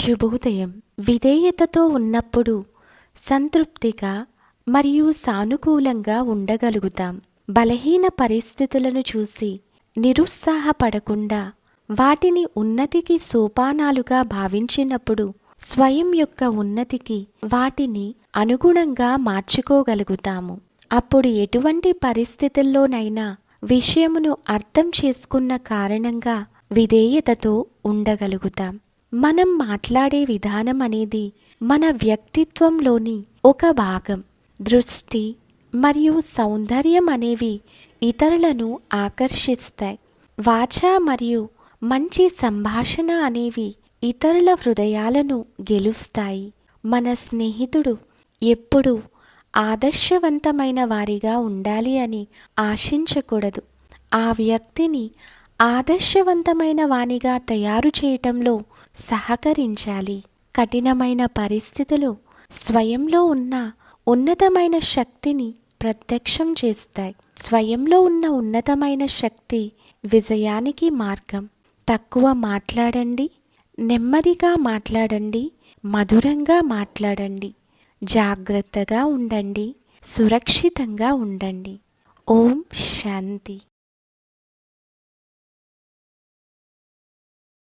శుభోదయం. విధేయతతో ఉన్నప్పుడు సంతృప్తిగా మరియు సానుకూలంగా ఉండగలుగుతాం. బలహీన పరిస్థితులను చూసి నిరుత్సాహపడకుండా వాటిని ఉన్నతికి సోపానాలుగా భావించినప్పుడు స్వయం యొక్క ఉన్నతికి వాటిని అనుగుణంగా మార్చుకోగలుగుతాము. అప్పుడు ఎటువంటి పరిస్థితుల్లోనైనా విషయమును అర్థం చేసుకున్న కారణంగా విధేయతతో ఉండగలుగుతాం. మనం మాట్లాడే విధానం అనేది మన వ్యక్తిత్వంలోని ఒక భాగం. దృష్టి మరియు సౌందర్యం అనేవి ఇతరులను ఆకర్షిస్తాయి. వాచ మరియు మంచి సంభాషణ అనేవి ఇతరుల హృదయాలను గెలుస్తాయి. మన స్నేహితుడు ఎప్పుడూ ఆదర్శవంతమైన వారిగా ఉండాలి అని ఆశించకూడదు. ఆ వ్యక్తిని ఆదర్శవంతమైన వానిగా తయారు చేయటంలో సహకరించాలి. కఠినమైన పరిస్థితులు స్వయంలో ఉన్న ఉన్నతమైన శక్తిని ప్రత్యక్షం చేస్తాయి. స్వయంలో ఉన్న ఉన్నతమైన శక్తి విజయానికి మార్గం. తక్కువ మాట్లాడండి, నెమ్మదిగా మాట్లాడండి, మధురంగా మాట్లాడండి, జాగ్రత్తగా ఉండండి, సురక్షితంగా ఉండండి. ఓం శాంతి.